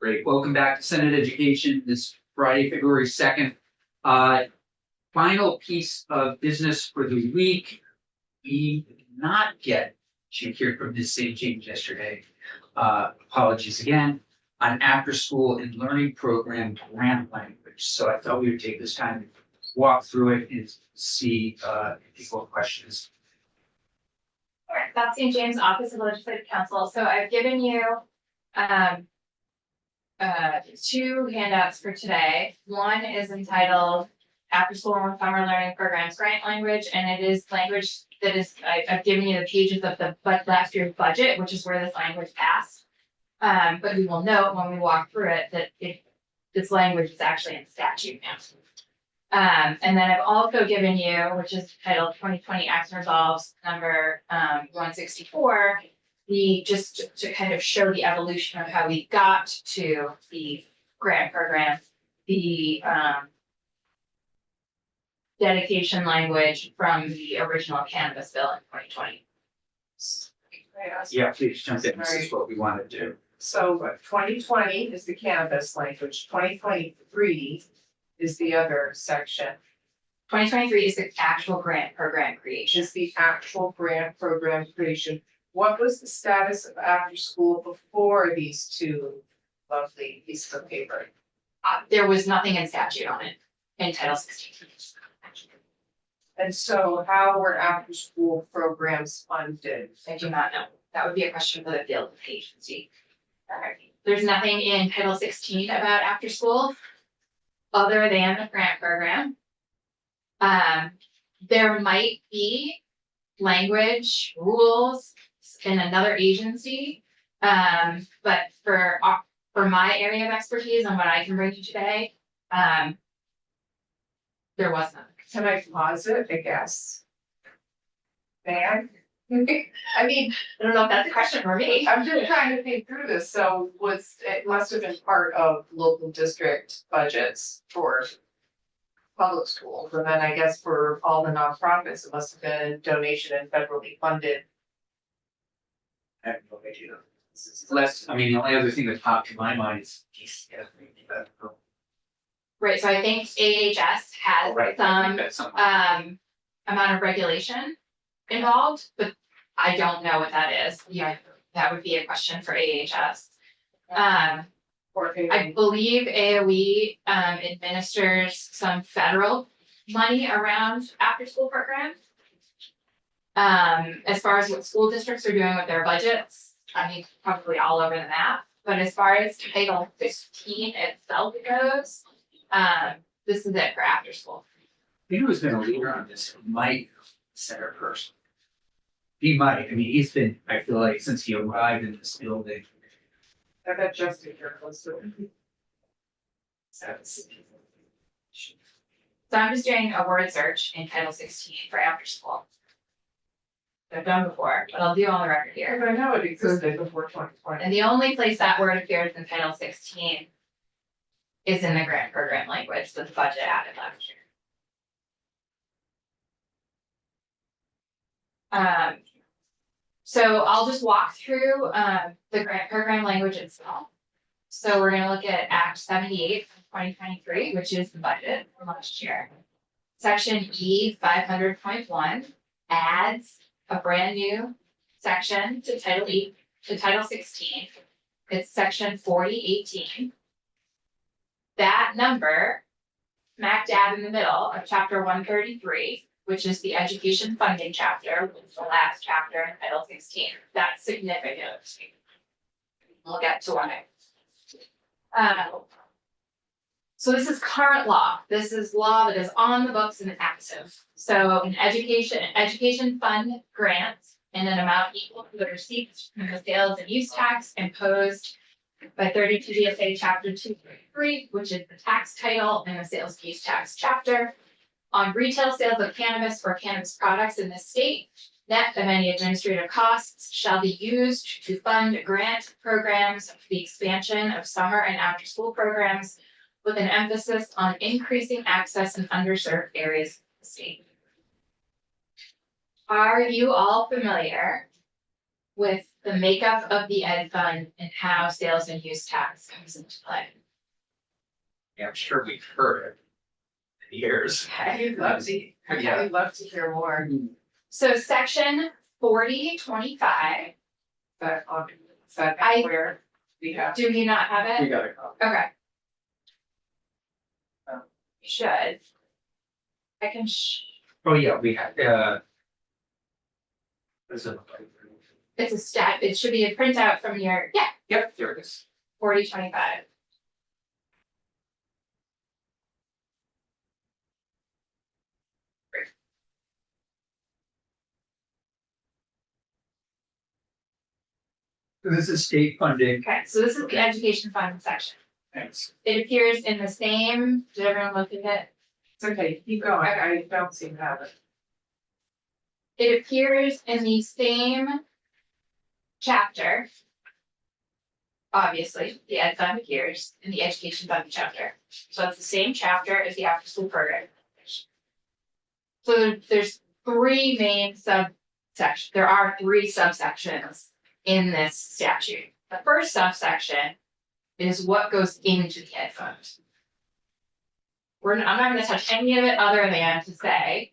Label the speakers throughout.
Speaker 1: Great, welcome back to Senate Education this Friday, February 2nd. Final piece of business for the week. We did not get to hear from Ms. St. James yesterday. Apologies again, on after school and learning program grant language. So I thought we would take this time to walk through it and see if people have questions.
Speaker 2: All right, Beth St. James, Office of Legislative Counsel. So I've given you two handouts for today. One is entitled After School and Summer Learning Programs Grant Language, and it is language that is, I've given you the pages of the last year's budget, which is where this language passed. But we will note when we walk through it that this language is actually in statute now. And then I've also given you, which is titled 2020 Acts and Resolves number 164, just to kind of show the evolution of how we got to the grant program, the dedication language from the original cannabis bill in 2020.
Speaker 1: Yeah, please jump in. This is what we want to do.
Speaker 3: So 2020 is the cannabis language, 2023 is the other section,
Speaker 2: 2023 is the actual grant program creation.
Speaker 3: is the actual grant program creation. What was the status of after school before these two lovely pieces of paper?
Speaker 2: There was nothing in statute on it in Title 16.
Speaker 3: And so how were after school programs funded?
Speaker 2: I do not know. That would be a question for the field agency. There's nothing in Title 16 about after school other than the grant program. There might be language, rules in another agency. But for my area of expertise and what I can bring to you today, there was none.
Speaker 3: Can I pause it, I guess? Man, I mean,
Speaker 2: I don't know if that's a question for me.
Speaker 3: I'm just trying to think through this, so it must have been part of local district budgets for public schools, and then I guess for all the nonprofits, it must have been donation and federally funded.
Speaker 1: I have no idea. Less, I mean, the only other thing that popped to my mind is DCF.
Speaker 2: Right, so I think AHS has
Speaker 1: Right.
Speaker 2: some
Speaker 1: That's something.
Speaker 2: amount of regulation involved, but I don't know what that is. Yeah, that would be a question for AHS.
Speaker 3: Or
Speaker 2: I believe AOE administers some federal money around after-school programs. As far as what school districts are doing with their budgets, I mean, probably all over the map. But as far as Title 15 itself goes, this is it for after school.
Speaker 1: You know who's been a leader on this? Mike, center person. He might, I mean, he's been, I feel like, since he arrived in this building.
Speaker 3: I bet Justin here was doing.
Speaker 2: So I'm just doing a word search in Title 16 for after school. I've done before, but I'll do on the record here.
Speaker 3: But I know it existed before 2020.
Speaker 2: And the only place that word appears in Title 16 is in the grant program language that the budget added last year. So I'll just walk through the grant program language itself. So we're gonna look at Act 78 of 2023, which is the budget from last year. Section E 500.1 adds a brand new section to Title 16. It's section 4018. That number, smack dab in the middle of chapter 133, which is the education funding chapter, which is the last chapter in Title 16. That's significant. We'll get to why. So this is current law. This is law that is on the books and active. So an education fund grants in an amount equal to the receipts from the sales and use tax imposed by 32 VSA chapter 233, which is the tax title and the sales and use tax chapter, on retail sales of cannabis or cannabis products in the state. Net of any administrative costs shall be used to fund grant programs for the expansion of summer and after school programs with an emphasis on increasing access in underserved areas of the state. Are you all familiar with the makeup of the ed fund and how sales and use tax comes into play.
Speaker 1: Yeah, I'm sure we've heard it in years.
Speaker 3: I'd love to,
Speaker 1: Yeah.
Speaker 3: I'd love to hear more,
Speaker 2: So section 4025,
Speaker 3: but is that
Speaker 2: I-
Speaker 3: where we have.
Speaker 2: do you not have
Speaker 1: We
Speaker 2: it?
Speaker 1: got a copy.
Speaker 2: Okay.
Speaker 3: Oh.
Speaker 2: You should. I can,
Speaker 1: Oh, yeah, we have, Is it?
Speaker 2: it's a stat, it should be a printout from your, yeah,
Speaker 1: Yep, there it is.
Speaker 2: 4025.
Speaker 1: This is state funding.
Speaker 2: Okay, so this is the education fund section.
Speaker 1: Thanks.
Speaker 2: It appears in the same, did everyone look at it?
Speaker 3: It's okay, keep going, I don't seem to have it.
Speaker 2: It appears in the same chapter. Obviously, the ed fund appears in the education fund chapter. So it's the same chapter as the after school program. So there's three main subsections. There are three subsections in this statute. The first subsection is what goes into the ed fund. I'm not gonna touch any of it other than to say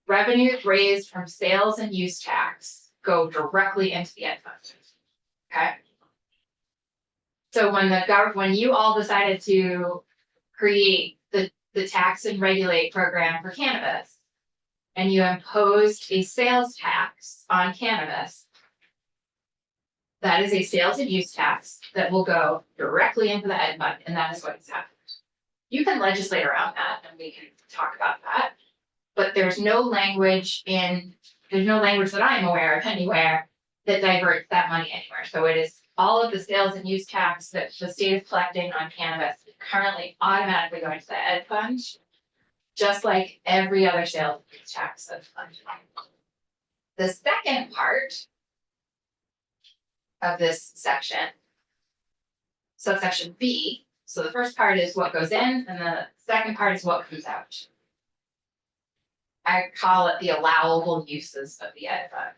Speaker 2: revenues raised from sales and use tax go directly into the ed fund. Okay? So when you all decided to create the tax and regulate program for cannabis, and you imposed a sales tax on cannabis, that is a sales and use tax that will go directly into the ed fund, and that is what has happened. You can legislate around that, and we can talk about that. But there's no language that I'm aware of anywhere that diverts that money anywhere. So it is all of the sales and use tax that the state is collecting on cannabis is currently automatically going to the ed fund, just like every other sales and use tax that's funded. The second part of this section, subsection B, so the first part is what goes in, and the second part is what comes out. I call it the allowable uses of the ed fund.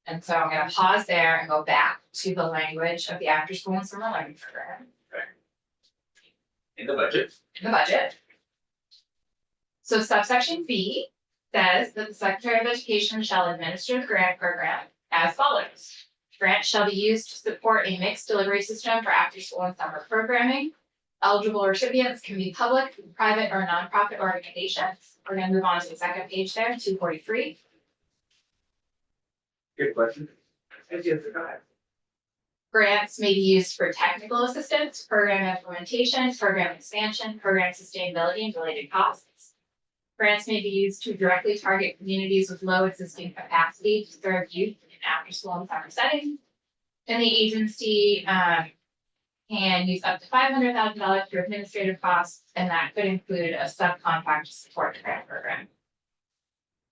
Speaker 2: And so I'm gonna pause there and go back to the language of the after school and summer learning program
Speaker 1: In the budget.
Speaker 2: in the budget. So subsection B says that the Secretary of Education shall administer the grant program as follows. Grants shall be used to support a mixed delivery system for after school and summer programming. Eligible recipients can be public, private, or nonprofit organizations. We're gonna move on to the second page there, 243.
Speaker 1: Good question.
Speaker 2: Grants may be used for technical assistance, program implementation, program expansion, program sustainability, and related costs. Grants may be used to directly target communities with low existing capacity to serve youth in after-school and summer settings. And the agency can use up to $500,000 for administrative costs, and that could include a subcontract to support the grant program.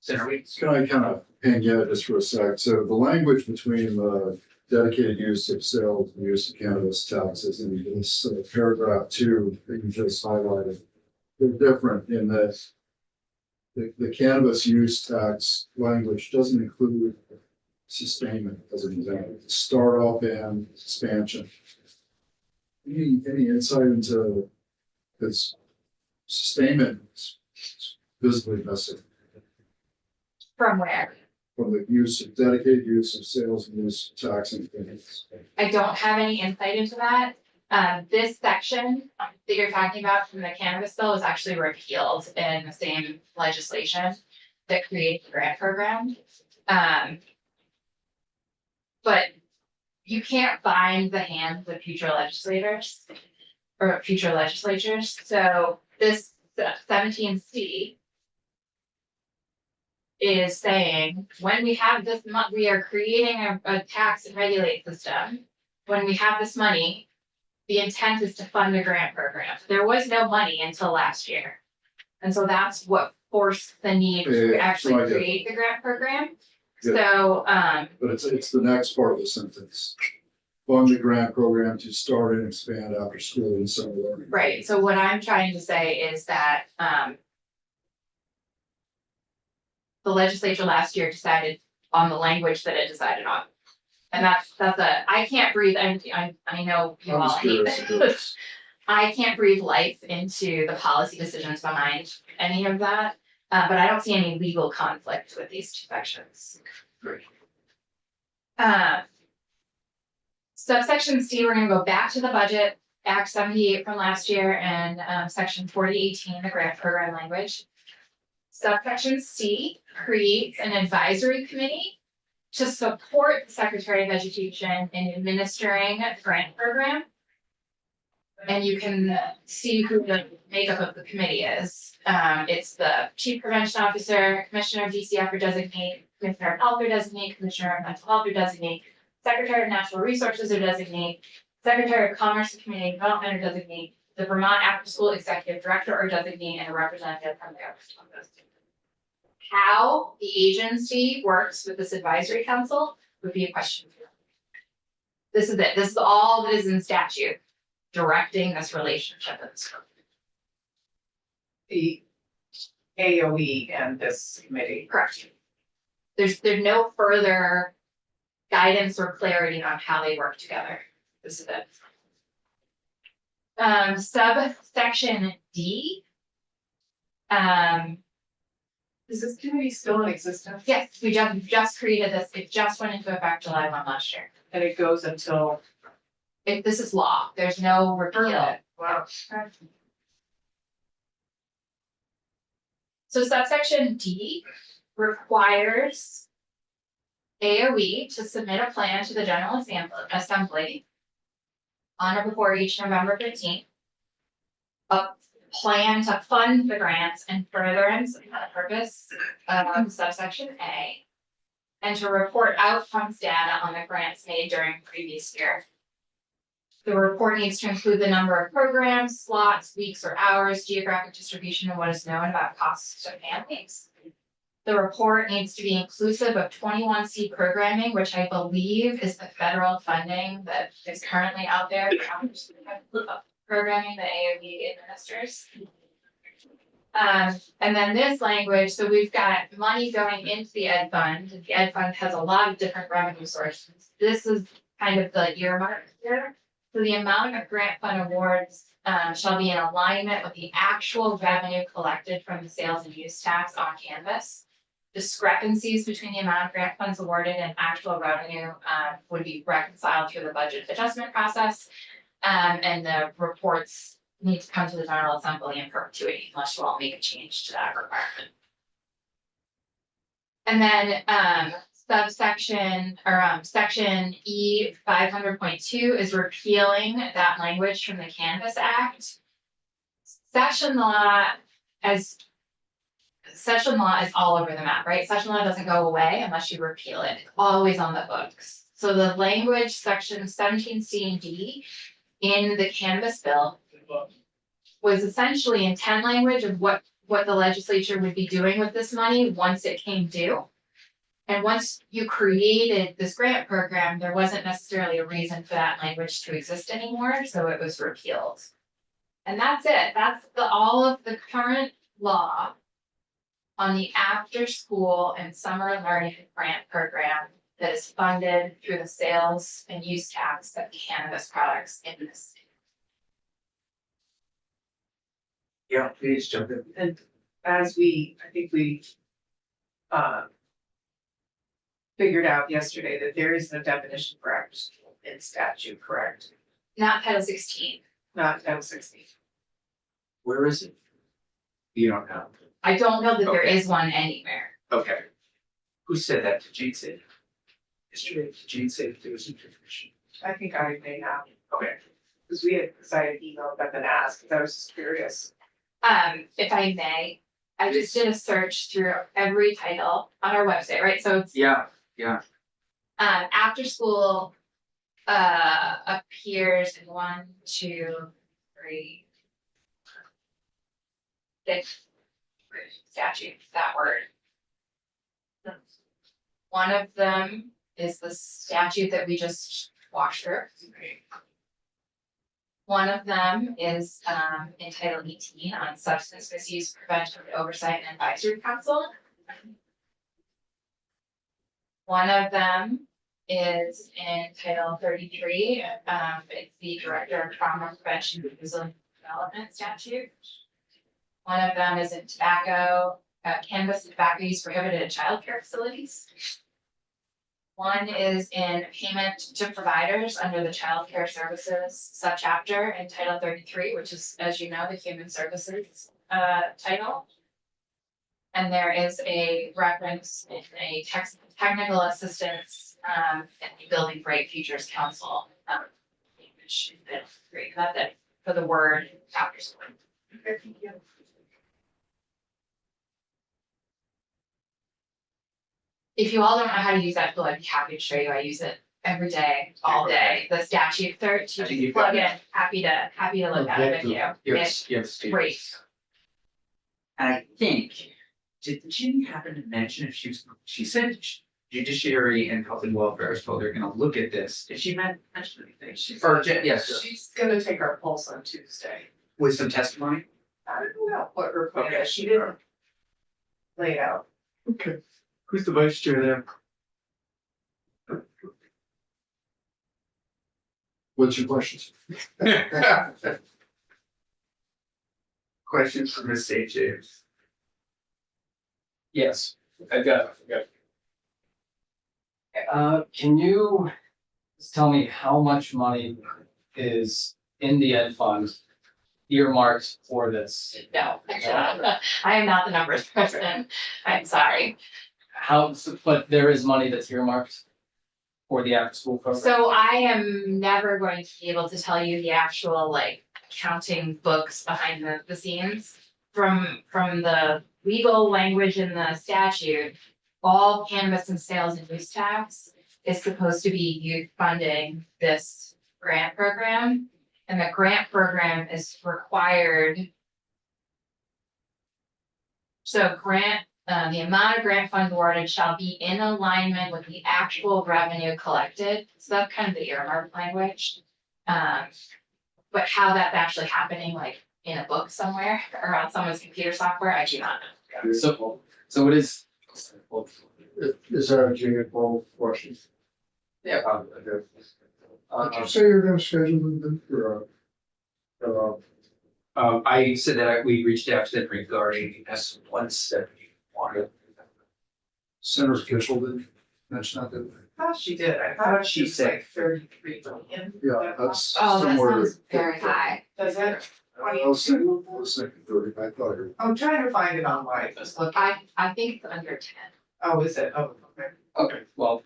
Speaker 1: So are we?
Speaker 4: Can I kind of hang out just for a sec? So the language between the dedicated use of sales and use of cannabis taxes in this paragraph 2 that you just highlighted, they're different in that the cannabis use tax language doesn't include sustainment as an example, start off and expansion. Any insight into this sustainment is visibly missing
Speaker 2: From where?
Speaker 4: from the use of dedicated use of sales and use tax and things.
Speaker 2: I don't have any insight into that. This section that you're talking about from the cannabis bill is actually repealed in the same legislation that creates the grant program. But you can't bind the hands of future legislators or future legislatures. So this 17C is saying, when we have this we are creating a tax and regulate system. When we have this money, the intent is to fund a grant program. There was no money until last year. And so that's what forced the need to
Speaker 4: Yeah,
Speaker 2: actually
Speaker 4: so I get it.
Speaker 2: create the grant program.
Speaker 4: Yeah.
Speaker 2: So,
Speaker 4: But it's the next part of the sentence. Fund the grant program to start and expand after school and summer learning.
Speaker 2: right, so what I'm trying to say is that, the legislature last year decided on the language that it decided on. And I can't breathe, I know you
Speaker 4: I
Speaker 2: all
Speaker 4: was
Speaker 2: hate
Speaker 4: curious if
Speaker 2: this. I can't breathe life into the policy decisions behind any of that, but I don't see any legal conflict with these two sections.
Speaker 1: Great.
Speaker 2: Subsection C, we're gonna go back to the budget, Act 78 from last year and section 4018, the grant program language. Subsection C creates an advisory committee to support the Secretary of Education in administering the grant program. And you can see who the makeup of the committee is. It's the Chief Prevention Officer, Commissioner of DCF or designate, Commissioner of Health or designate, Commissioner of Mental Health or designate, Secretary of Natural Resources or designate, Secretary of Commerce and Community Development or designate, the Vermont After School Executive Director or designate, and a representative from the governor's office. How the agency works with this advisory council would be a question for you. This is it. This is all that is in statute directing this relationship in this.
Speaker 3: The AOE and this committee.
Speaker 2: Correct. There's no further guidance or clarity on how they work together. This is it. Subsection D.
Speaker 3: Is this committee still in existence?
Speaker 2: Yes, we just created this. It just went into effect July 1 last year.
Speaker 3: And it goes until.
Speaker 2: This is law. There's no repeal.
Speaker 3: Wow.
Speaker 2: So subsection D requires AOE to submit a plan to the General Assembly on or before each November 15th. A plan to fund the grants and furtherance of the purpose of subsection A. And to report outcomes data on the grants made during the previous year. The report needs to include the number of programs, slots, weeks or hours, geographic distribution, and what is known about costs to families. The report needs to be inclusive of 21C programming, which I believe is the federal funding that is currently out there for programming that AOE administers. And then this language, so we've got money going into the Ed Fund. The Ed Fund has a lot of different revenue sources. This is kind of the earmark here. So the amount of grant fund awards shall be in alignment with the actual revenue collected from the sales and use tax on canvas. Discrepancies between the amount of grant funds awarded and actual revenue would be reconciled through the budget adjustment process. And the reports need to come to the General Assembly in perpetuity unless you all make a change to that requirement. And then subsection or section E 500.2 is repealing that language from the Canvas Act. Session law is all over the map, right? Session law doesn't go away unless you repeal it. It's always on the books. So the language section 17C and D in the Canvas bill was essentially intent language of what the legislature would be doing with this money once it came due. And once you created this grant program, there wasn't necessarily a reason for that language to exist anymore, so it was repealed. And that's it. That's all of the current law on the after school and summer learning grant program that is funded through the sales and use tax of cannabis products in this state.
Speaker 1: Yeah, please jump in.
Speaker 3: And as I think we figured out yesterday that there is no definition for after school in statute, correct?
Speaker 2: Not Title 16.
Speaker 3: Not Title 16.
Speaker 1: Where is it? You don't know.
Speaker 2: I don't know that there
Speaker 1: Okay.
Speaker 2: is one anywhere.
Speaker 1: Okay. Who said that? Did Jane say? Yesterday, did Jane say that there was no definition?
Speaker 3: I think I may have,
Speaker 1: Okay.
Speaker 3: because I had emailed them and asked, because I was just curious.
Speaker 2: If I may, I just did a search through every title on our website, right? So it's
Speaker 1: Yeah,
Speaker 2: after school appears in 1, 2, 3, 6 statutes, that word. One of them is the statute that we just walked through. One of them is in Title 18 on substance misuse prevention, oversight and advisory council. One of them is in Title 33. It's the Director of Trauma Prevention and Resilient Development statute. One of them is in tobacco, cannabis and tobacco use prohibited in childcare facilities. One is in payment to providers under the Child Care Services subchapter in Title 33, which is, as you know, the Human Services title. And there is a reference in a technical assistance in the Building Bright Futures Council. Which is great, that's it for the word after school.
Speaker 3: Okay, thank you.
Speaker 2: If you all don't know how to use that tool, I'd be happy to show you. I use it every day, all day. The statute
Speaker 1: I think
Speaker 2: just
Speaker 1: you've
Speaker 2: plug
Speaker 1: got
Speaker 2: in, happy to look at it with you. It's
Speaker 1: Yes.
Speaker 2: great.
Speaker 1: I think, did Ginny happen to mention if she said judiciary and health and welfare is told they're gonna look at this. Did she mention anything? Yes,
Speaker 3: She's gonna take our pulse on Tuesday.
Speaker 1: with some testimony?
Speaker 3: I don't know what her plan
Speaker 1: Okay.
Speaker 3: is. She didn't lay it out.
Speaker 1: Okay. Who's the vice chair there?
Speaker 4: What's your questions?
Speaker 1: Questions from Ms. St. James?
Speaker 5: Yes, I got it. Can you just tell me how much money is in the ed fund earmarked for this?
Speaker 2: No, I am not the numbers person. I'm sorry.
Speaker 5: But there is money that's earmarked for the after school program?
Speaker 2: So I am never going to be able to tell you the actual like accounting books behind the scenes. From the legal language in the statute, all cannabis and sales and use tax is supposed to be youth funding this grant program. And the grant program is required. So the amount of grant funds awarded shall be in alignment with the actual revenue collected. So that's kind of the earmark language. But how that's actually happening, like in a book somewhere or on someone's computer software, I do not know.
Speaker 5: So it is.
Speaker 4: Is that a Junior Paul question?
Speaker 1: Yeah.
Speaker 4: Okay. Did you say you're gonna schedule them for,
Speaker 1: I said that we reached out to them regarding S 171.
Speaker 4: Senator Kitchell didn't mention that, did
Speaker 3: I thought she did. I thought
Speaker 1: she
Speaker 3: she
Speaker 1: said-
Speaker 3: said 33 million.
Speaker 4: they? Yeah, that's
Speaker 2: Oh, that
Speaker 4: somewhere.
Speaker 2: sounds very high.
Speaker 3: Does it?
Speaker 4: I was thinking, I thought you.
Speaker 3: I'm trying to find it online. Just look.
Speaker 2: I think it's under 10.
Speaker 3: Oh, is it? Oh, okay.
Speaker 5: Okay, well,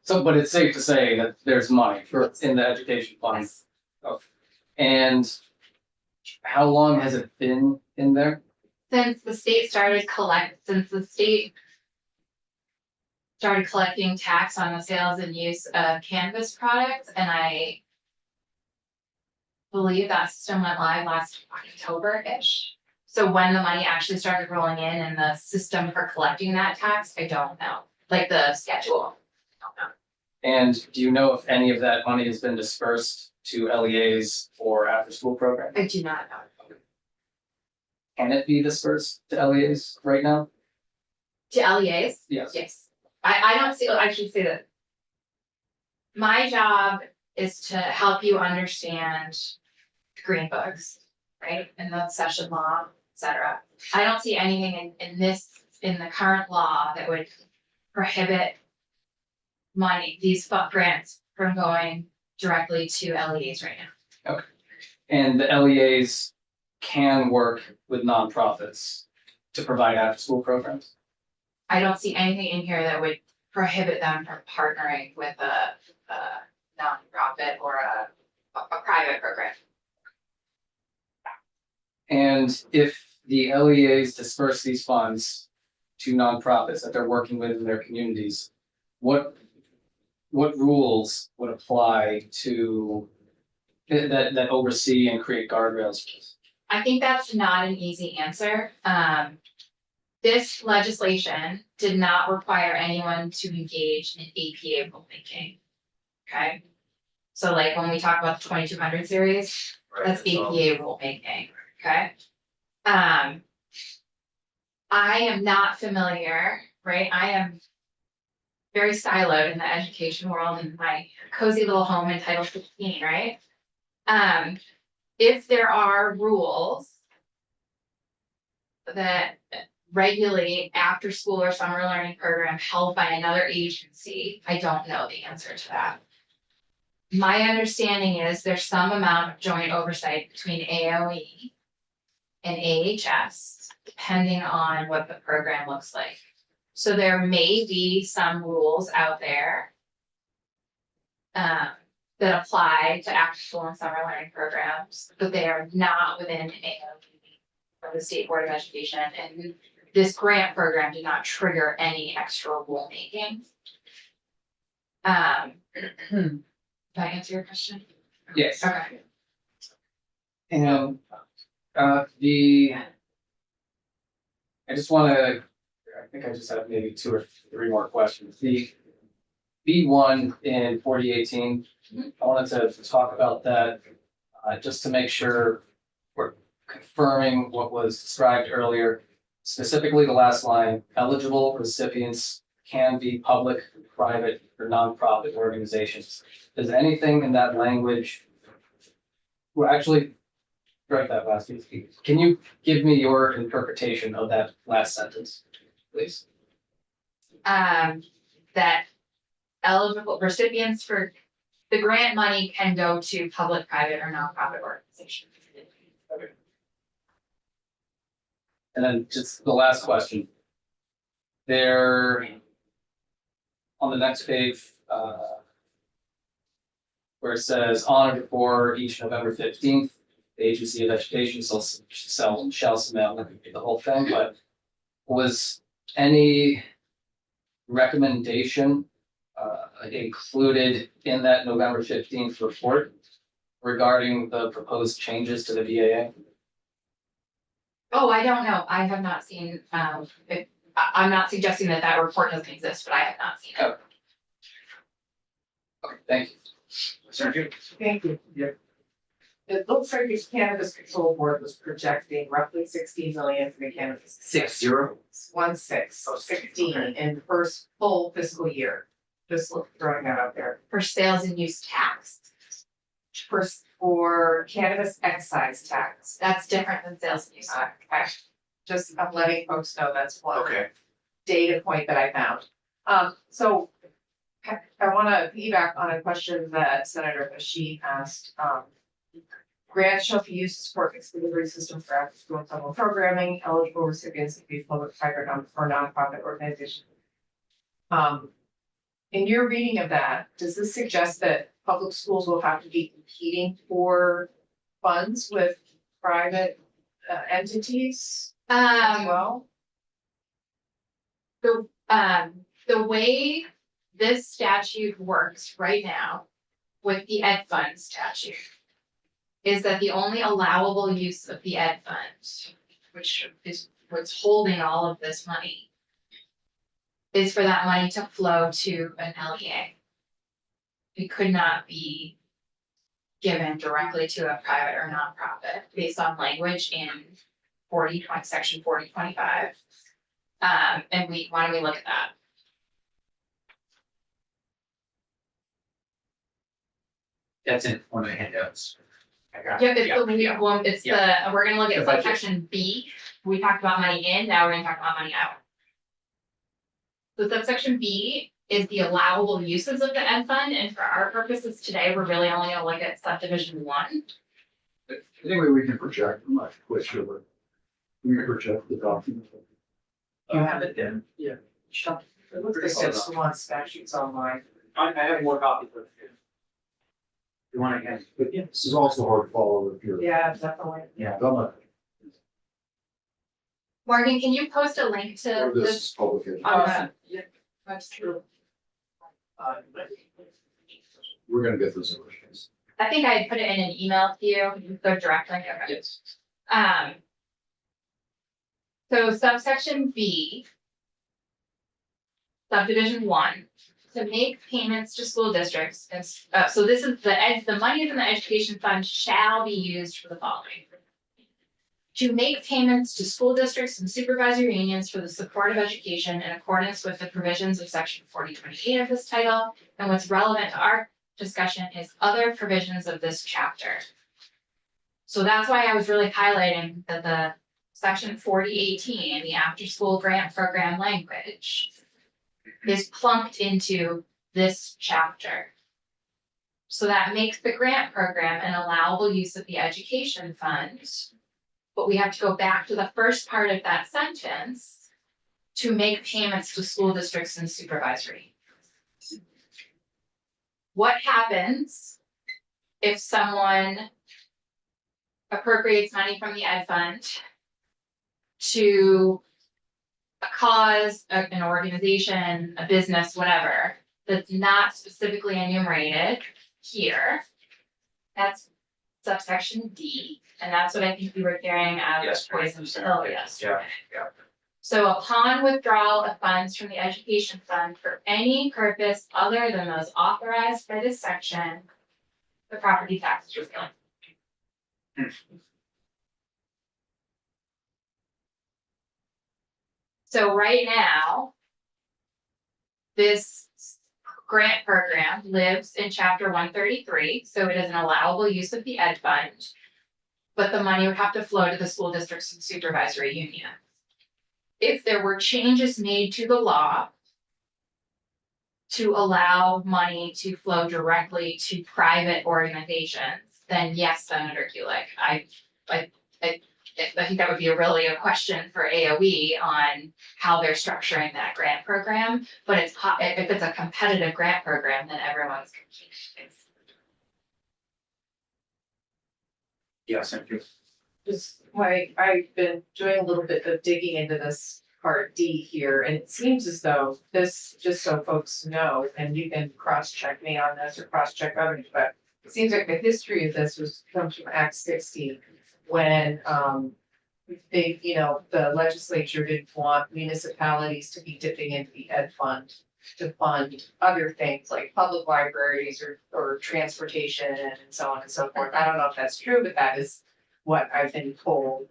Speaker 5: but it's safe to say that there's money in the education fund.
Speaker 2: Yes.
Speaker 5: And how long has it been in there?
Speaker 2: Since the state started collecting tax on the sales and use of cannabis products, and I believe that system went live last October-ish. So when the money actually started rolling in and the system for collecting that tax, I don't know, like the schedule. I don't know.
Speaker 5: And do you know if any of that money has been dispersed to LEAs or after school programs?
Speaker 2: I do not know.
Speaker 5: Can it be dispersed to LEAs right now?
Speaker 2: To LEAs?
Speaker 5: Yes.
Speaker 2: Yes. I don't see, I should say that. My job is to help you understand green books, right, and the session law, et cetera. I don't see anything in the current law that would prohibit these grants from going directly to LEAs right now.
Speaker 5: And the LEAs can work with nonprofits to provide after school programs?
Speaker 2: I don't see anything in here that would prohibit them from partnering with a nonprofit or a private program.
Speaker 5: And if the LEAs disperse these funds to nonprofits that they're working with in their communities, what rules would apply to that oversee and create guardrails?
Speaker 2: I think that's not an easy answer. This legislation did not require anyone to engage in APA rulemaking. Okay? So like when we talk about the 2200 series, that's APA rulemaking, okay? I am not familiar, right? I am very siloed in the education world in my cozy little home in Title 15, right? If there are rules that regulate after school or summer learning program held by another agency, I don't know the answer to that. My understanding is there's some amount of joint oversight between AOE and AHS, depending on what the program looks like. So there may be some rules out there that apply to after school and summer learning programs, but they are not within AOE or the State Board of Education, and this grant program did not trigger any extra rulemaking. Did I answer your question?
Speaker 5: Yes.
Speaker 2: Okay.
Speaker 5: And, I just wanna, I think I just have maybe 2 or 3 more questions. The B1 in 4018, I wanted to talk about that, just to make sure we're confirming what was described earlier. Specifically, the last line, eligible recipients can be public, private, or nonprofit organizations. Is anything in that language? Well, actually, write that last piece. Can you give me your interpretation of that last sentence, please?
Speaker 2: That eligible recipients for the grant money can go to public, private, or nonprofit organizations.
Speaker 5: And then just the last question. There, on the next page, where it says on or before each November 15th, the Agency of Education shall submit the whole thing, but was any recommendation included in that November 15th report regarding the proposed changes to the BAA?
Speaker 2: Oh, I don't know. I have not seen, I'm not suggesting that that report doesn't exist, but I have not seen it.
Speaker 5: Okay, thank you.
Speaker 1: Sergio?
Speaker 3: Thank you. It looks like the Cannabis Control Board was projecting roughly 16 million for the cannabis.
Speaker 1: 60.
Speaker 3: 16 in the first full fiscal year. Just throwing that out there.
Speaker 2: For sales and use tax,
Speaker 3: For cannabis excise tax.
Speaker 2: that's different than sales and use.
Speaker 3: Okay. Just, I'm letting folks know that's one
Speaker 1: Okay.
Speaker 3: data point that I found. So I wanna piggyback on a question that Senator Bashir asked. Grants shall be used to support fixed delivery system for after school and summer programming. Eligible recipients can be public, private, or nonprofit organizations. In your reading of that, does this suggest that public schools will have to be competing for funds with private entities as well?
Speaker 2: The way this statute works right now with the ed fund statute is that the only allowable use of the ed fund, which is what's holding all of this money, is for that money to flow to an LEA. It could not be given directly to a private or nonprofit based on language in section 4025. And why don't we look at that?
Speaker 1: That's in one of the handouts. I got
Speaker 2: Yeah,
Speaker 1: it.
Speaker 2: it's the weird one, it's the, we're gonna look
Speaker 1: The
Speaker 2: at
Speaker 1: budget.
Speaker 2: subsection B, we talked about money in, now we're gonna talk about money out. So subsection B is the allowable uses of the ed fund, and for our purposes today, we're really only gonna look at subdivision 1.
Speaker 4: Anyway, we can project, I'm not quite sure, but we can project the document.
Speaker 3: You have it
Speaker 1: then? Yeah.
Speaker 3: It looks like it's the one statutes online.
Speaker 1: I have more copies of it. You want to, but yeah.
Speaker 4: This is also hard to follow if you're.
Speaker 3: Yeah, definitely.
Speaker 4: Done
Speaker 2: Morgan, can you post a link
Speaker 4: it.
Speaker 2: to
Speaker 4: Or this
Speaker 2: this
Speaker 4: is publication.
Speaker 2: on the
Speaker 3: That's true.
Speaker 4: We're gonna get those questions.
Speaker 2: I think I put it in an email to you, you can go direct link, okay.
Speaker 1: Yes.
Speaker 2: So subsection B. Subdivision 1, to make payments to school districts, so this is the monies in the education fund shall be used for the following. to make payments to school districts and supervisory unions for the support of education in accordance with the provisions of section 4028 of this title. And what's relevant to our discussion is other provisions of this chapter. So that's why I was really highlighting that the section 4018, the after-school grant program language, is plunked into this chapter. So that makes the grant program an allowable use of the education fund. But we have to go back to the first part of that sentence to make payments to school districts and supervisory. What happens if someone appropriates money from the ed fund to a cause, an organization, a business, whatever, that's not specifically enumerated here? That's subsection D, and that's what I think we were hearing out of
Speaker 1: Yes,
Speaker 2: Poison Pill yesterday.
Speaker 1: Yeah.
Speaker 2: So upon withdrawal of funds from the education fund for any purpose other than those authorized by this section, the property tax is repealed. So right now, this grant program lives in chapter 133, so it is an allowable use of the ed fund. But the money would have to flow to the school districts and supervisory union. If there were changes made to the law to allow money to flow directly to private organizations, then yes, Senator Kulik, I think that would be a question for AOE on how they're structuring that grant program. But if it's a competitive grant program, then everyone's competing.
Speaker 1: Yes, thank you.
Speaker 3: Just I've been doing a little bit of digging into this part D here, and it seems as though this, just so folks know, and you can cross-check me on this or cross-check others, but it seems like the history of this comes from Act 60, when they, the legislature didn't want municipalities to be dipping into the ed fund to fund other things like public libraries or transportation and so on and so forth. I don't know if that's true, but that is what I've been told.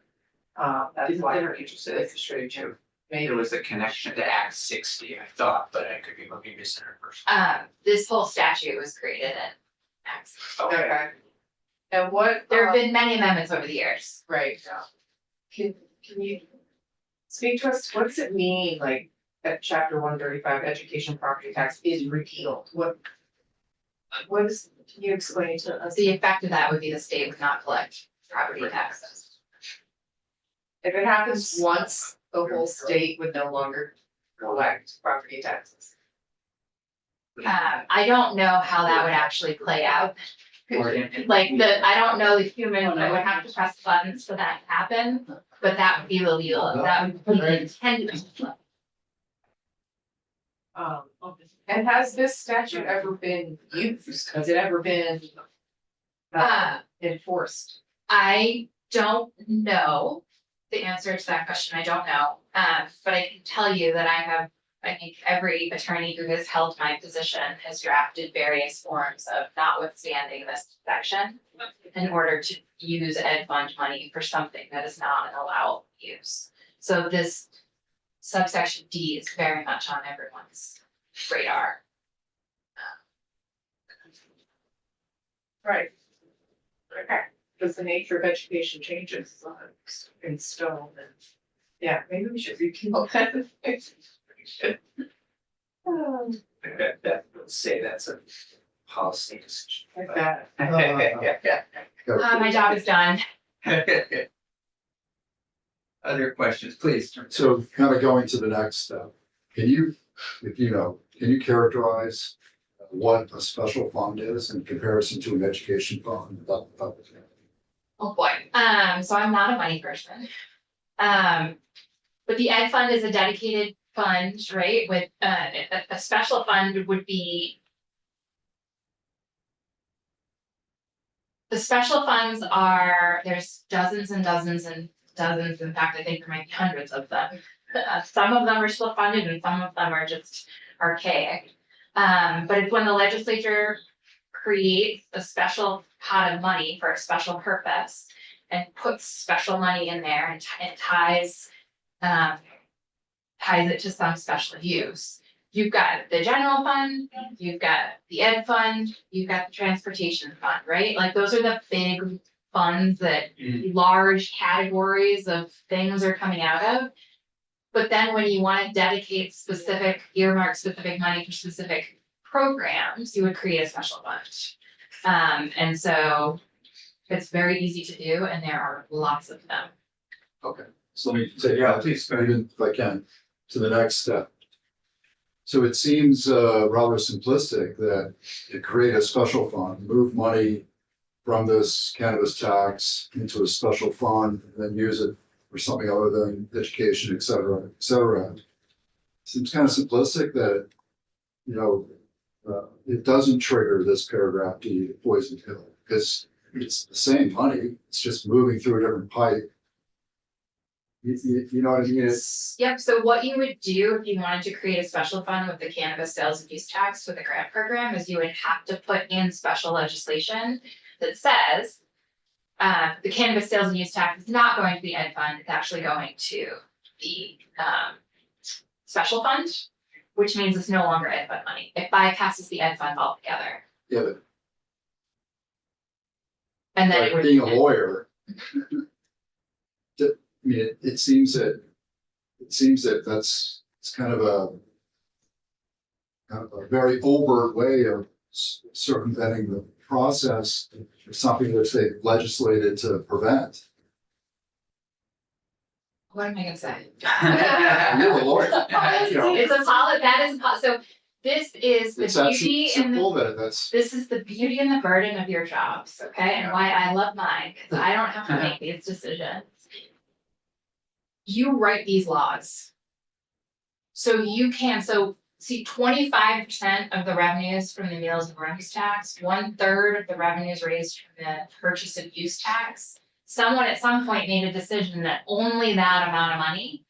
Speaker 3: That's why I'm interested in this issue too. Maybe
Speaker 1: There was a connection to Act 60, I thought, but I could be looking at center first.
Speaker 2: This whole statute was created in Act 60.
Speaker 3: Okay. And what?
Speaker 2: There have been many amendments over the years.
Speaker 3: Right. Can you speak to us, what does it mean, like, that chapter 135 education property tax is repealed? What is, can you explain to us?
Speaker 2: The effect of that would be the state would not collect property taxes.
Speaker 3: If it happens once, the whole state would no longer collect property taxes.
Speaker 2: I don't know how that would actually play out. Like I don't know the human that would have to press buttons for that to happen, but that would be the legal, that would be the intended.
Speaker 3: And has this statute ever been used? Has it ever been enforced?
Speaker 2: I don't know the answer to that question. I don't know. But I can tell you that I think every attorney who has held my position has drafted various forms of notwithstanding this section in order to use ed fund money for something that is not an allowable use. So this subsection D is very much on everyone's radar.
Speaker 3: Right. Okay, because the nature of education changes in stone and, yeah, maybe we should repeal that.
Speaker 1: Say that's a policy decision.
Speaker 3: Like that.
Speaker 2: My job is done.
Speaker 1: Other questions, please.
Speaker 4: So kind of going to the next step, can you characterize what a special fund is in comparison to an education fund?
Speaker 2: Oh boy, so I'm not a money person. But the ed fund is a dedicated fund, right, with a special fund would be. The special funds there's dozens and dozens and dozens, in fact, I think there might be hundreds of them. Some of them are still funded and some of them are just archaic. But it's when the legislature creates a special pot of money for a special purpose. and puts special money in there and ties it to some special use. You've got the general fund, you've got the ed fund, you've got the transportation fund, right? Like those are the big funds that large categories of things are coming out of. But then when you want to dedicate earmark specific money for specific programs, you would create a special fund. And so it's very easy to do, and there are lots of them.
Speaker 4: Okay, so let me take that, even if I can, to the next step. So it seems rather simplistic that to create a special fund, move money from this cannabis tax into a special fund, and then use it for something other than education, et cetera, et cetera. Seems kind of simplistic that, it doesn't trigger this paragraph D, poison pill, because it's the same money, it's just moving through a different pipe. You know what I mean?
Speaker 2: Yep, so what you would do if you wanted to create a special fund with the cannabis sales and use tax with the grant program is you would have to put in special legislation that says the cannabis sales and use tax is not going to the ed fund, it's actually going to the special fund, which means it's no longer ed fund money. It bypasses the ed fund altogether.
Speaker 4: Yeah, but
Speaker 2: And then it
Speaker 4: like
Speaker 2: would.
Speaker 4: being a lawyer. I mean, it seems that it's kind of a very overt way of circumventing the process of something which they legislated to prevent.
Speaker 2: What am I gonna say?
Speaker 4: You're a lawyer.
Speaker 2: It's a solid, so this is the
Speaker 4: It's that
Speaker 2: beauty and
Speaker 4: simple that that's,
Speaker 2: this is the beauty and the burden of your jobs, okay? And why I love mine, because I don't have to make these decisions. You write these laws. So you can, see, 25% of the revenues from the meals and rooms tax, 1/3 of the revenues raised from the purchase of use tax. Someone at some point made a decision that only that amount of money,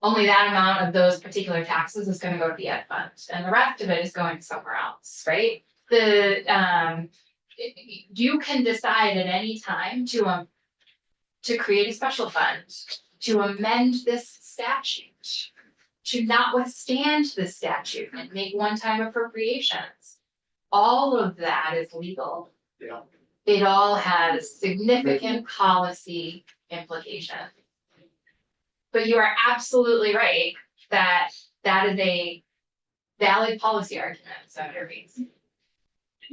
Speaker 2: only that amount of those particular taxes is gonna go to the ed fund, and the rest of it is going somewhere else, right? You can decide at any time to create a special fund, to amend this statute, to not withstand this statute and make one-time appropriations. All of that is legal.
Speaker 4: Yeah.
Speaker 2: It all has significant policy implications. But you are absolutely right that is a valid policy argument, Senator Reeds.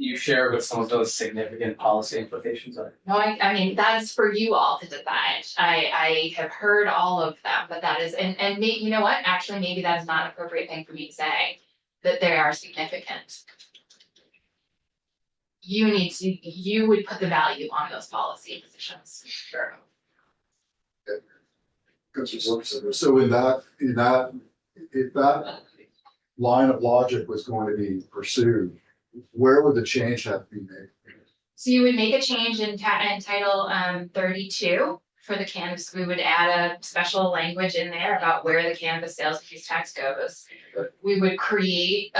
Speaker 5: You share what some of those significant policy implications are.
Speaker 2: No, I mean, that's for you all to decide. I have heard all of them, but that is, and you know what, actually, maybe that is not an appropriate thing for me to say, that they are significant. You would put the value on those policy positions.
Speaker 5: Sure.
Speaker 4: so in that, if that line of logic was going to be pursued, where would the change have to be made?
Speaker 2: So you would make a change in title 32 for the cannabis. We would add a special language in there about where the cannabis sales and use tax goes. We would create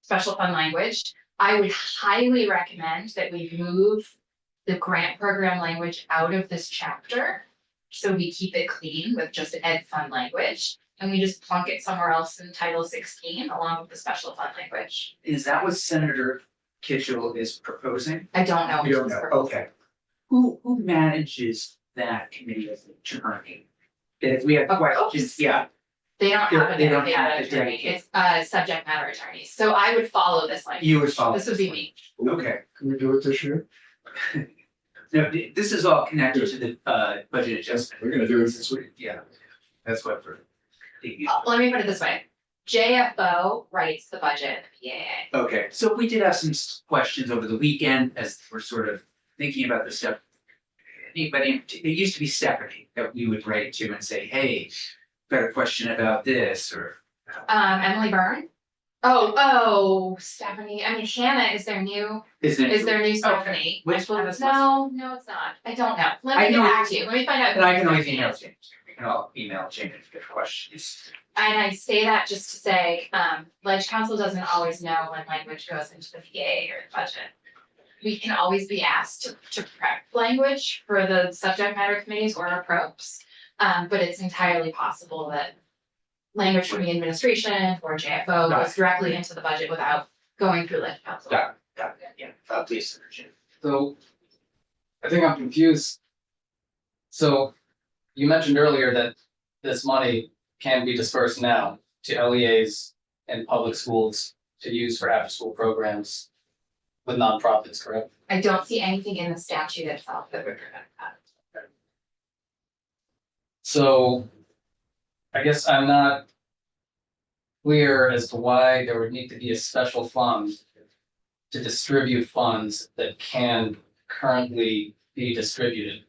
Speaker 2: special fund language. I would highly recommend that we move the grant program language out of this chapter. So we keep it clean with just ed fund language, and we just plunk it somewhere else in Title 16 along with the special fund language.
Speaker 1: Is that what Senator Kitchell is proposing?
Speaker 2: I don't know.
Speaker 1: You don't know, okay. Who manages that committee as attorney? If we have questions, yeah,
Speaker 2: They don't have a
Speaker 1: They don't
Speaker 2: dedicated
Speaker 1: have a
Speaker 2: attorney,
Speaker 1: dedicated-
Speaker 2: it's subject matter attorneys, so I would follow this language.
Speaker 1: you would follow.
Speaker 2: This would be me.
Speaker 1: Okay,
Speaker 4: Can we do it this year?
Speaker 1: no, this is all connected to the budget adjustment,
Speaker 4: We're gonna do it this week.
Speaker 1: yeah, that's what we're thinking.
Speaker 2: Let me put it this way, JFO writes the budget, the PAA.
Speaker 1: Okay, so we did have some questions over the weekend as we're sort of thinking about this stuff. Anybody, it used to be Stephanie that we would write to and say, hey, got a question about this, or.
Speaker 2: Emily Byrne? Oh, Stephanie, I mean, Hannah is their new Stephanie.
Speaker 1: Which one is this?
Speaker 2: No, it's not, I don't know, let
Speaker 1: I
Speaker 2: me get
Speaker 1: know-
Speaker 2: back to you, let me find out.
Speaker 1: And I can always email James, we can all email James if you have questions.
Speaker 2: And I say that just to say, Ledge Council doesn't always know when language goes into the PA or the budget. we can always be asked to prep language for the subject matter committees or our probes. But it's entirely possible that language from the administration or JFO goes directly into the budget without going through like council.
Speaker 1: Got it, yeah, please.
Speaker 5: So I think I'm confused. So you mentioned earlier that this money can be dispersed now to LEAs and public schools to use for after-school programs with nonprofits, correct?
Speaker 2: I don't see anything in the statute itself that would prevent that.
Speaker 5: So I guess I'm not clear as to why there would need to be a special fund to distribute funds that can currently be distributed.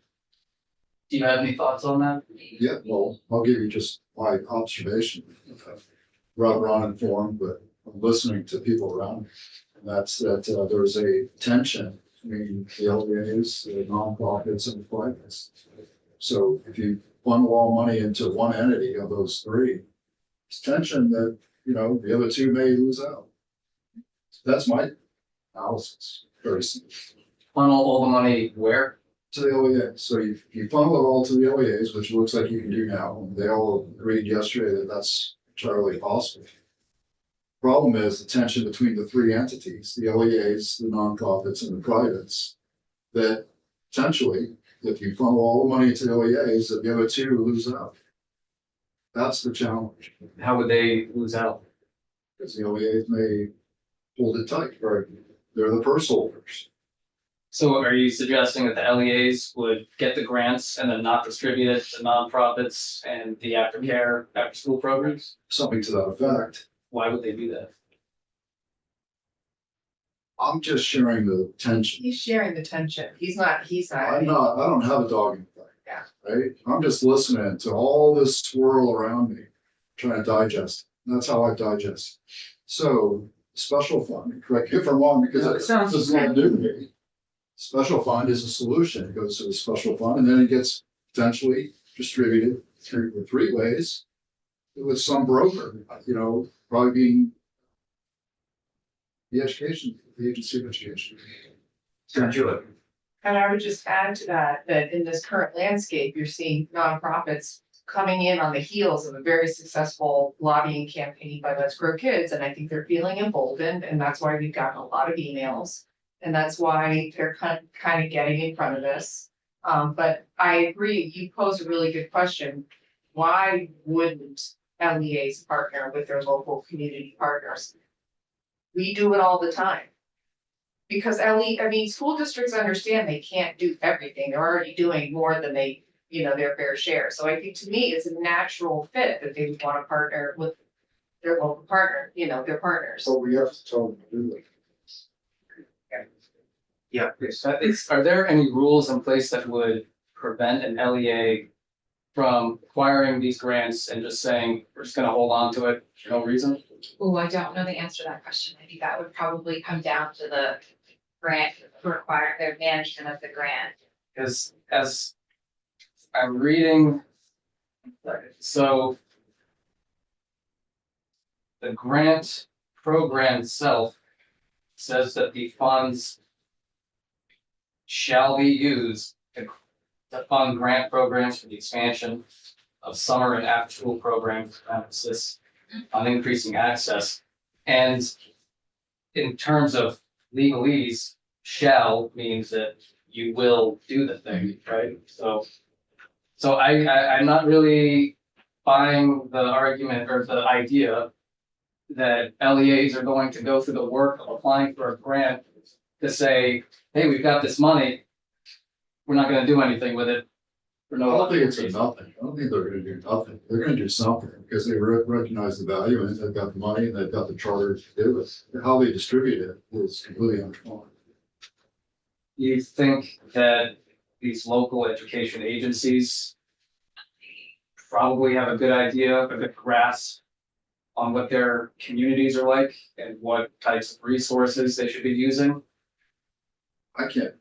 Speaker 5: Do you have any thoughts on that?
Speaker 4: Yeah, well, I'll give you just my observation. Rather uninformed, but I'm listening to people around me. And that's that there's a tension between the LEAs, the nonprofits, and the privates. So if you funnel all money into one entity of those three, it's tension that, you know, the other two may lose out. That's my analysis, very simple.
Speaker 5: Funnel all the money where?
Speaker 4: To the LEAs. So you funnel it all to the LEAs, which looks like you can do now. And they all agreed yesterday that that's entirely possible. Problem is the tension between the three entities, the LEAs, the nonprofits, and the privates, that potentially, if you funnel all the money to the LEAs, that the other two lose out. That's the challenge,
Speaker 5: How would they lose out?
Speaker 4: because the LEAs may hold it tight, right? They're the purse holders.
Speaker 5: So are you suggesting that the LEAs would get the grants and then not distribute it to nonprofits and the aftercare, after-school programs?
Speaker 4: Something to that effect.
Speaker 5: Why would they do that?
Speaker 4: I'm just sharing the tension.
Speaker 3: He's sharing the tension. I
Speaker 4: I don't have a dog in the fight.
Speaker 3: Yeah.
Speaker 4: Right? I'm just listening to all this swirl around me, trying to digest. it. That's how I digest. it. So special fund, correct me if I'm wrong, because
Speaker 1: No, it sounds-
Speaker 4: this is not new to me. Special fund is a solution. It goes to the special fund and then it gets potentially distributed three ways with some broker, you know, probably being the agency of education.
Speaker 1: Angela,
Speaker 3: And I would just add to that, that in this current landscape, you're seeing nonprofits coming in on the heels of a very successful lobbying campaign by Let's Grow Kids, and I think they're feeling emboldened, and that's why we've gotten a lot of emails. And that's why they're kind of getting in front of this. But I agree, you posed a really good question. Why wouldn't LEAs partner with their local community partners? We do it all the time. Because school districts understand they can't do everything. They're already doing more than they, their fair share. So I think to me, it's a natural fit that they would want to partner with their local partner, their partners.
Speaker 4: So we have to tell them to do it.
Speaker 1: yeah, please.
Speaker 5: Are there any rules in place that would prevent an LEA from acquiring these grants and just saying, we're just gonna hold on to it for no reason?
Speaker 2: Oh, I don't know the answer to that question. I think that would probably come down to the grant to require their management of the grant.
Speaker 5: Because as I'm reading, so the grant program itself says that the funds shall be used to fund grant programs for the expansion of summer and after-school programs, with emphasis on increasing access. And in terms of legalese, shall means that you will do the thing, right? So I'm not really buying the argument or the idea that LEAs are going to go through the work of applying for a grant to say, hey, we've got this money, we're not gonna do anything with it. For
Speaker 4: I
Speaker 5: no
Speaker 4: don't think it's a
Speaker 5: reason.
Speaker 4: nothing. I don't think they're gonna do nothing. They're gonna do something because they recognize the value and they've got the money and they've got the charter to do it. How they distribute it is completely undefined.
Speaker 5: You think that these local education agencies probably have a good idea, a good grasp on what their communities are like and what types of resources they should be using?
Speaker 4: I can't.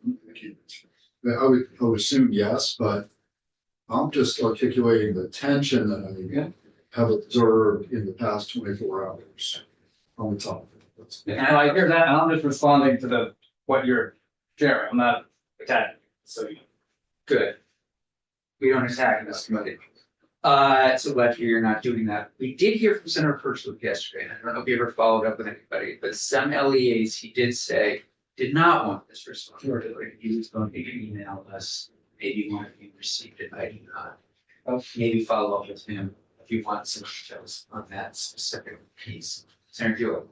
Speaker 4: I would assume yes, but I'm just articulating the tension that I have observed in the past 24 hours on the topic.
Speaker 5: And I hear that, and I'm just responding to what you're Jeremy, I'm not attacking, so you.
Speaker 1: Good. We don't attack in this committee. So glad to hear you're not doing that. We did hear from Senator Kirchhoff yesterday, and I don't know if you ever followed up with anybody, but some LEAs, he did say, did not want this responsibility. He was going to email us, maybe one of you received it, I do not. Maybe follow up with him if you want some details on that specific piece. Senator Hewitt.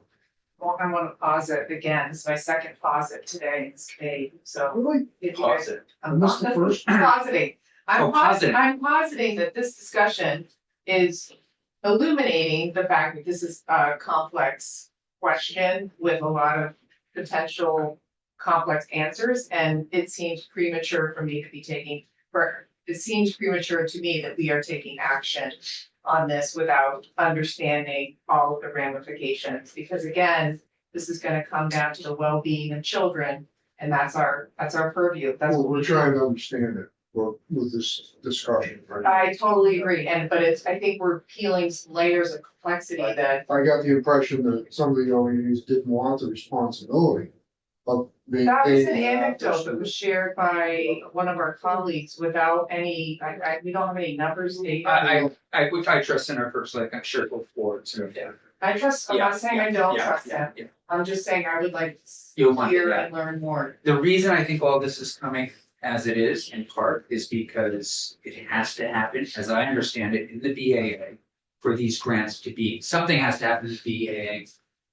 Speaker 3: Well, I want to pause it again. It's my second pause it today. It's paid, so.
Speaker 4: Really?
Speaker 3: if you guys-
Speaker 1: Pause it.
Speaker 3: I'm
Speaker 4: missed the first.
Speaker 3: positing.
Speaker 1: Oh, positive.
Speaker 3: I'm positing that this discussion is illuminating the fact that this is a complex question with a lot of potential complex answers, and it seems premature for me to be it seems premature to me that we are taking action on this without understanding all of the ramifications, because again, this is gonna come down to the well-being of children, and that's our purview. That's
Speaker 6: Well,
Speaker 3: what
Speaker 6: we're
Speaker 3: we
Speaker 6: trying to understand it, with this discussion, right?
Speaker 3: I totally agree, but I think we're peeling some layers of complexity that,
Speaker 6: I got the impression that some of the OEs didn't want the responsibility of being.
Speaker 3: that was an
Speaker 6: paid.
Speaker 3: anecdote that was shared by one of our colleagues without any, we don't have any numbers, data.
Speaker 1: I trust Senator Kirchhoff, like I'm sure he'll forward to him.
Speaker 3: I'm not saying I don't trust him,
Speaker 1: Yeah.
Speaker 3: I'm just saying I would like
Speaker 1: You'll
Speaker 3: to
Speaker 1: want
Speaker 3: hear
Speaker 1: that.
Speaker 3: and learn more.
Speaker 1: The reason I think all this is coming as it is in part is because it has to happen, as I understand it, in the BAA. For these grants to be, something has to happen in the BAA.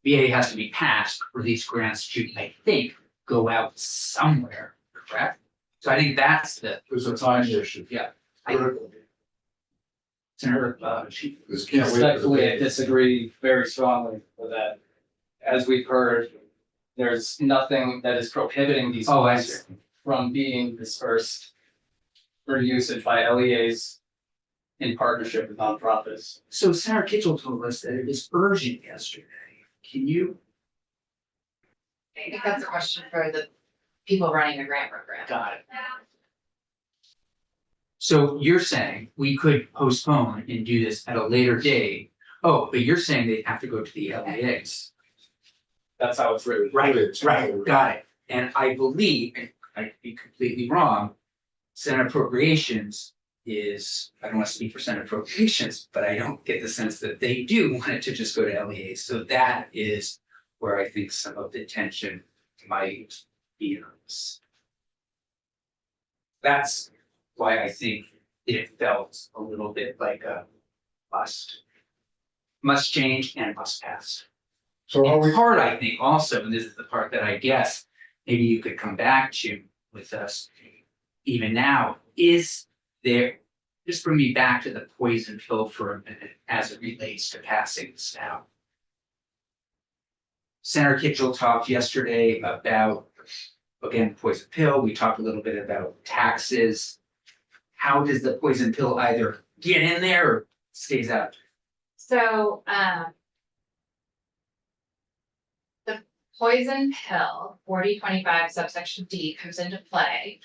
Speaker 1: BAA has to be passed for these grants to, I think, go out somewhere, correct? So I think that's the.
Speaker 6: There's a time issue.
Speaker 1: Yeah.
Speaker 6: Critical.
Speaker 1: Senator,
Speaker 4: This can't wait. for the
Speaker 5: Respectfully, I
Speaker 4: day.
Speaker 5: disagree very strongly with that. As we've heard, there's nothing that is prohibiting these
Speaker 1: oh, I
Speaker 5: funds
Speaker 1: see.
Speaker 5: from being dispersed for usage by LEAs in partnership with nonprofits.
Speaker 1: So Senator Kitchell told us that it was urgent yesterday. Can you?
Speaker 2: I think that's a question for the people running the grant program.
Speaker 1: Got it. So you're saying we could postpone and do this at a later date? Oh, but you're saying they have to go to the LEAs.
Speaker 5: That's how it's written.
Speaker 1: Right, got it. And I believe, and I could be completely wrong, Senate Appropriations is, I don't want to speak for Senate Appropriations, but I don't get the sense that they do want it to just go to LEAs. So that is where I think some of the tension might be on this. That's why I think it felt a little bit like a must change and must pass.
Speaker 6: So are we,
Speaker 1: In part, I think also, and this is the part that I guess maybe you could come back to with us even now, is there, just bring me back to the poison pill for a minute as it relates to passing this now. Senator Kitchell talked yesterday about, again, poison pill. We talked a little bit about taxes. How does the poison pill either get in there or stays out?
Speaker 2: So, the poison pill, 4025 subsection D comes into play.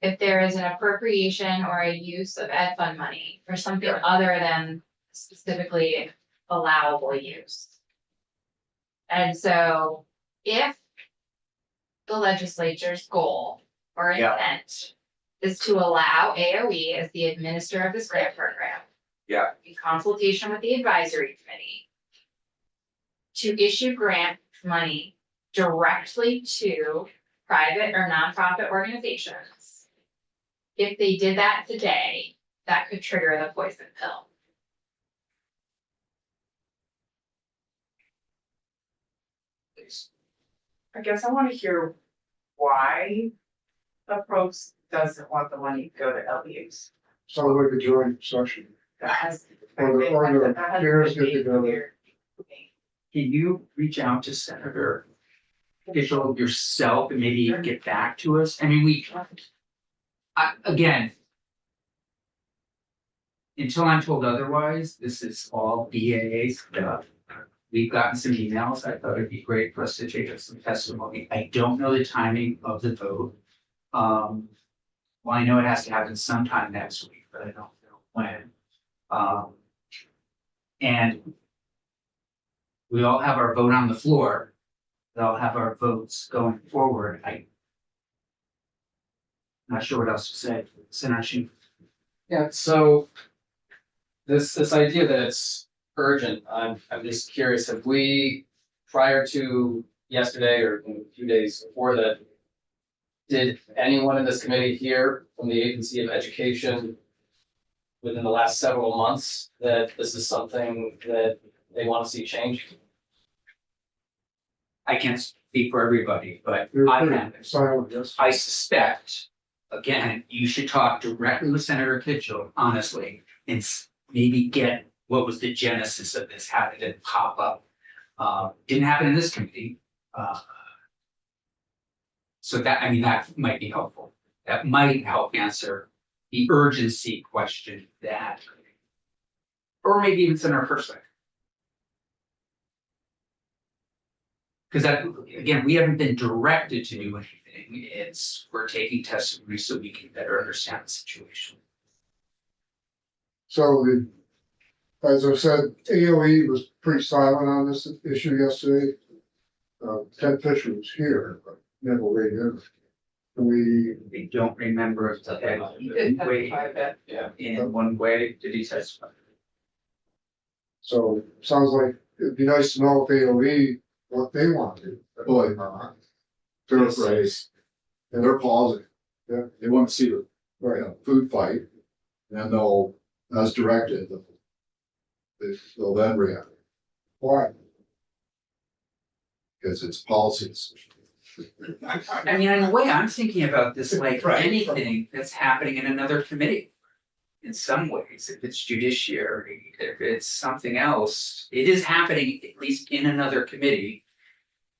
Speaker 2: If there is an appropriation or a use of ed fund money for something other than specifically allowable use. And so if the legislature's goal or
Speaker 1: Yeah.
Speaker 2: intent is to allow AOE as the administrator of this grant program.
Speaker 1: Yeah.
Speaker 2: In consultation with the advisory committee. To issue grant money directly to private or nonprofit organizations. If they did that today, that could trigger the poison pill.
Speaker 3: I guess I wanna hear why Approach doesn't want the money to go to LEAs.
Speaker 6: sounds like a joint session.
Speaker 3: That has.
Speaker 6: Or the- or the
Speaker 3: that has
Speaker 6: chairs
Speaker 3: been
Speaker 6: get
Speaker 3: made
Speaker 6: together.
Speaker 3: clear to me.
Speaker 1: Can you reach out to Senator Kitchell yourself and maybe get back to us? I mean, again. Until I'm told otherwise, this is all BAA stuff. We've gotten some emails. I thought it'd be great for us to take some testimony. I don't know the timing of the vote. Well, I know it has to happen sometime next week, but I don't know when. And we all have our vote on the floor. We all have our votes going forward. Not sure what else to say. Sinach,
Speaker 5: Yeah, so this idea that it's urgent, I'm just curious, have we, prior to yesterday or a few days before that, did anyone in this committee hear from the Agency of Education within the last several months that this is something that they want to see change?
Speaker 1: I can't speak for everybody, but
Speaker 6: They're
Speaker 1: I
Speaker 6: pretty
Speaker 1: have.
Speaker 6: silent, yes.
Speaker 1: I suspect, again, you should talk directly with Senator Kitchell, honestly, and maybe get what was the genesis of this, how did it pop up? Didn't happen in this committee. So that, I mean, that might be helpful. That might help answer the urgency question that, or maybe even Senator Persnick. Because that, again, we haven't been directed to do anything. We're taking testimony so we can better understand the situation.
Speaker 6: So as I said, AOE was pretty silent on this issue yesterday. Ted Fisher was here, but never weighed in.
Speaker 1: I don't remember if the head
Speaker 3: He did
Speaker 1: way
Speaker 3: testify a bit.
Speaker 5: Yeah.
Speaker 1: in one way did he testify.
Speaker 6: So sounds like it'd be nice to know if AOE, what they want to do.
Speaker 4: Boy. Paraphrase, and they're positive.
Speaker 6: Yeah.
Speaker 4: They want to see the,
Speaker 6: Right,
Speaker 4: food fight, and they'll, as directed, they'll then react,
Speaker 6: why?
Speaker 4: because it's policies.
Speaker 1: I mean, in a way, I'm thinking about this like
Speaker 4: Right.
Speaker 1: anything that's happening in another committee. In some ways, if it's judiciary, if it's something else, it is happening at least in another committee.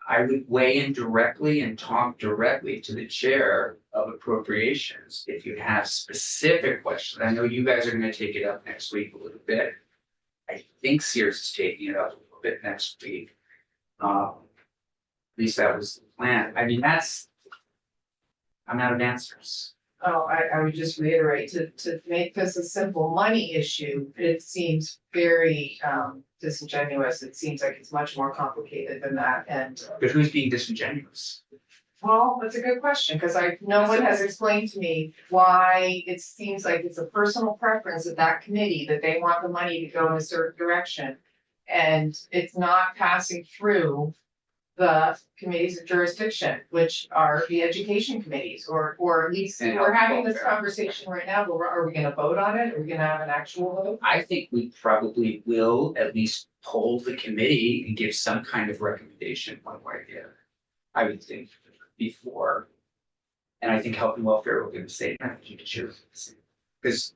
Speaker 1: I would weigh in directly and talk directly to the chair of appropriations if you have specific questions. I know you guys are gonna take it up next week a little bit. I think Sears is taking it up a little bit next week. At least that was the plan. I mean, I'm out of answers.
Speaker 3: Oh, I would just reiterate, to make this a simple money issue, it seems very disingenuous. It seems like it's much more complicated than that, and
Speaker 1: But who's being disingenuous?
Speaker 3: well, that's a good question, because no one has explained to me why it seems like it's a personal preference of that committee that they want the money to go in a certain direction. And it's not passing through the committees of jurisdiction, which are the education committees, or at least
Speaker 1: And
Speaker 3: we're having this
Speaker 1: welfare.
Speaker 3: conversation right now, but are we gonna vote on it? Are we gonna have an actual vote?
Speaker 1: I think we probably will at least poll the committee and give some kind of recommendation one way or the other. I would think before. And I think health and welfare will give the same, I think judiciary will do the same. Because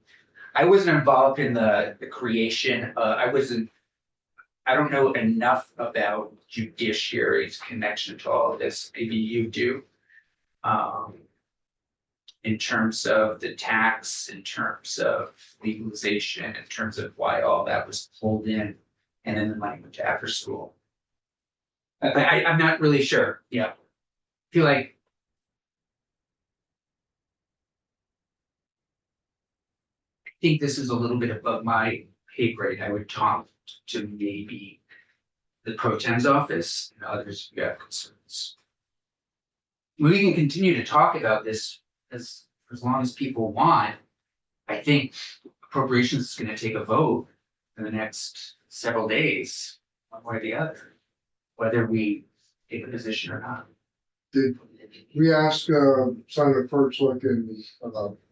Speaker 1: I wasn't involved in the creation, I don't know enough about judiciary's connection to all of this, maybe you do. In terms of the tax, in terms of legalization, in terms of why all that was pulled in. And then the money went to after school. I'm not really sure, yeah. Feel like. I think this is a little bit above my pay grade. I would talk to maybe the pro tem's office and others who have concerns. We can continue to talk about this as long as people want. I think appropriations is gonna take a vote in the next several days, one way or the other. Whether we take a position or not.
Speaker 6: Did we ask Senator Perchlik and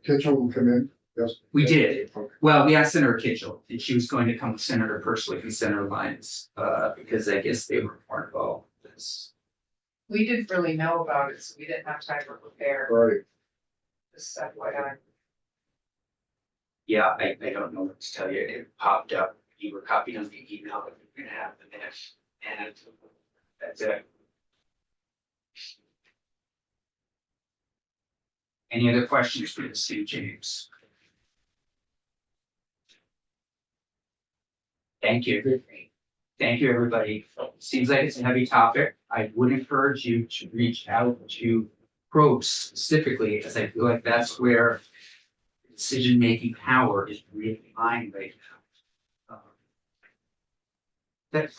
Speaker 6: Kitchell to come in? Yes.
Speaker 1: We did. Well, we asked Senator Kitchell, and she was going to come with Senator Persnick and Senator Lyons, because I guess they were more involved with this.
Speaker 3: We didn't really know about it, so we didn't have time to prepare,
Speaker 6: Right,
Speaker 3: just FYI.
Speaker 1: Yeah, I don't know what to tell you. It popped up. You were copied on the email that we're gonna have the minutes, and that's it. Any other questions for St. James? Thank you. Thank you, everybody. Seems like it's a heavy topic. I would encourage you to reach out to probes specifically, because I feel like that's where decision-making power is really lying right now. That's